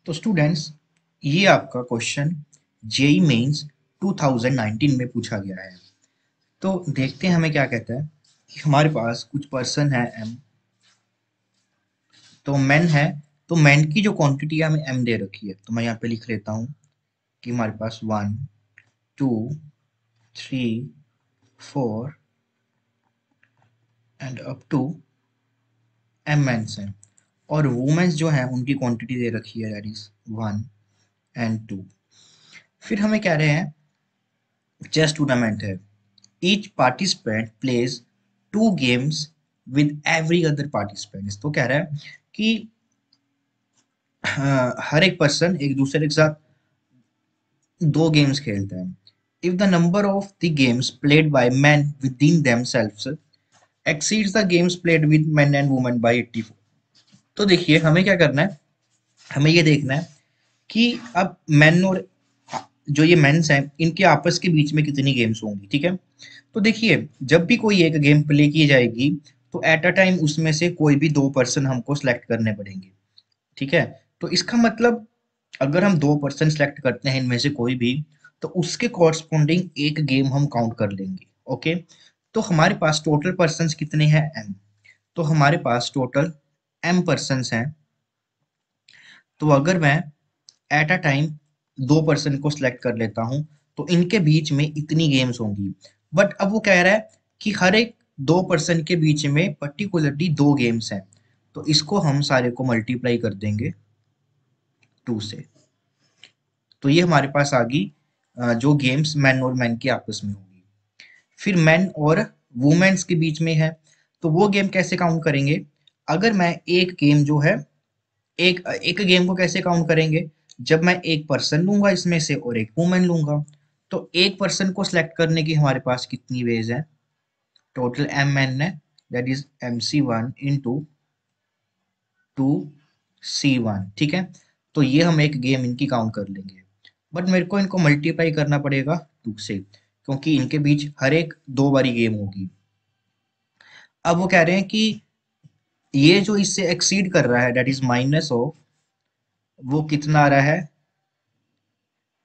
तो स्टूडेंट्स, ये आपका क्वेश्चन जेई मेंस 2019 में पूछा गया है। तो देखते हैं हमें क्या कहता है कि हमारे पास कुछ पर्सन है एम, तो मेन है। तो मेन की जो क्वांटिटी है हमें एम दे रखी है, तो मैं यहाँ पे लिख लेता हूँ कि हमारे पास 1 2 3 4 and up to M men's हैं। और वुमेन्स जो हैं उनकी क्वांटिटी दे रखी है, दैट इज 1 एंड 2। फिर हमें कह रहे हैं चेस टूर्नामेंट है। Each participant plays 2 games with every other participant. तो कह रहा है कि हर एक पर्सन एक दूसरे के साथ 2 गेम्स खेलता है। If the number of the games played by men within themselves exceeds the games played with men and women by 84। तो देखिए हमें क्या करना है, हमें ये देखना है कि अब मेन और जो ये मेंस हैं इनके आपस के बीच में कितनी गेम्स होंगी। ठीक है, तो देखिए जब भी कोई एक गेम प्ले की जाएगी तो एट अ टाइम उसमें से कोई भी 2 पर्सन हमको सेलेक्ट करने पड़ेंगे। ठीक है, तो इसका मतलब अगर हम 2 पर्सन सेलेक्ट करते हैं इनमें से कोई भी, तो उसके कॉरस्पॉन्डिंग एक गेम हम काउंट कर लेंगे। ओके, तो हमारे पास टोटल पर्सन्स कितने हैं एम, तो हमारे पास टोटल एम पर्सन्स हैं। तो अगर मैं एट अ टाइम 2 पर्सन को सिलेक्ट कर लेता हूं तो इनके बीच में इतनी गेम्स होंगी। बट अब वो कह रहा है कि हर एक 2 पर्सन के बीच में पर्टिकुलरली 2 गेम्स हैं, तो इसको हम सारे को मल्टीप्लाई कर देंगे 2 से। तो ये हमारे पास आ गई जो गेम्स मैन और मैन के आपस में होगी। फिर मैन और वुमेन्स के बीच में है, तो वो गेम कैसे काउंट करेंगे। अगर मैं एक गेम जो है, एक एक गेम को कैसे काउंट करेंगे, जब मैं एक पर्सन लूंगा इसमें से और एक वुमेन लूंगा। तो एक पर्सन को सिलेक्ट करने की हमारे पास कितनी वेज है, टोटल एम एन है, that is MC1 into 2C1। ठीक है, तो ये हम एक गेम इनकी काउंट कर लेंगे। बट मेरे को इनको मल्टीप्लाई करना पड़ेगा 2 से, क्योंकि इनके बीच हर एक 2 बारी गेम होगी। अब वो कह रहे हैं कि ये जो इससे एक्सीड कर रहा है दैट इज माइनस ऑफ, वो कितना आ रहा है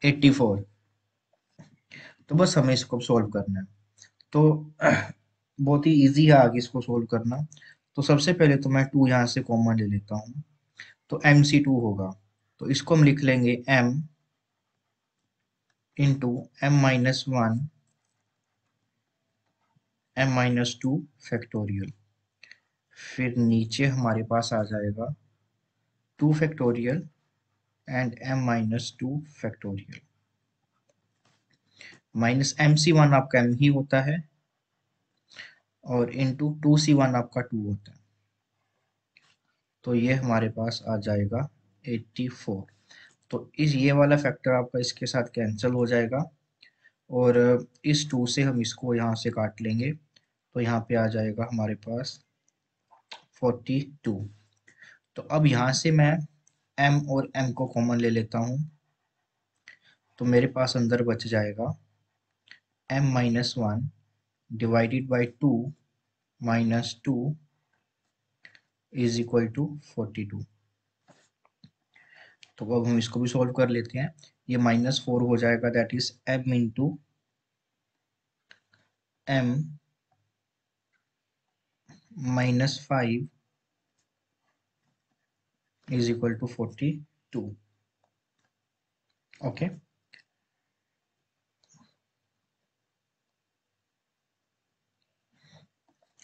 84। तो बस हमें इसको सॉल्व करना है। तो बहुत ही इजी है आगे इसको सॉल्व करना। तो सबसे पहले तो मैं 2 यहाँ से कॉमन ले लेता हूँ, तो MC2 होगा। तो इसको हम लिख लेंगे m into M-1 M-2 factorial. फिर नीचे हमारे पास आ जाएगा 2 factorial and M-2 factorial. Minus MC1 आपका m ही होता है और इंटू 2C1 आपका 2 होता है। तो ये हमारे पास आ जाएगा 84। तो इस ये वाला फैक्टर आपका इसके साथ कैंसिल हो जाएगा और इस 2 से हम इसको यहाँ से काट लेंगे, तो यहाँ पे आ जाएगा हमारे पास 42। तो अब यहाँ से मैं m और m को कॉमन ले लेता हूँ, तो मेरे पास अंदर बच जाएगा M-1 divided by 2 minus 2 is equal to 42। तो अब हम इसको भी सॉल्व कर लेते हैं। ये -4 हो जाएगा, that is m into M-5 is equal to 42। Okay,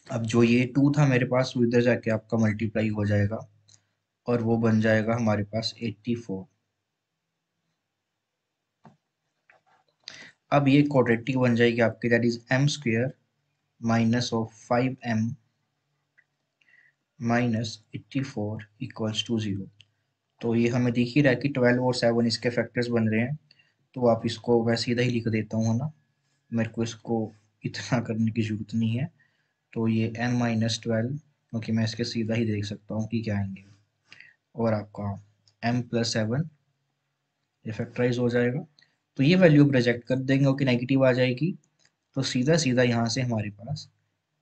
अब जो ये 2 था मेरे पास वो इधर जाके आपका मल्टीप्लाई हो जाएगा और वो बन जाएगा हमारे पास 84। अब ये क्वाड्रेटिक बन जाएगी आपकी, that is m² minus of 5m minus 84 equals to 0। तो ये हमें दिख ही रहा है कि 12 और 7 इसके फैक्टर्स बन रहे हैं। तो आप इसको वैसे सीधा ही लिख देता हूँ, है ना, मेरे को इसको इतना करने की जरूरत नहीं है। तो ये m-12, क्योंकि मैं इसके सीधा ही देख सकता हूँ कि क्या आएंगे, और आपका m+7 ये फैक्टराइज हो जाएगा। तो ये वैल्यू प्रोजेक्ट कर देंगे, ओके, नेगेटिव आ जाएगी। तो सीधा सीधा यहाँ से हमारे पास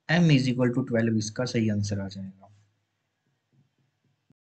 m इज इक्वल टू 12 इसका सही आंसर आ जाएगा।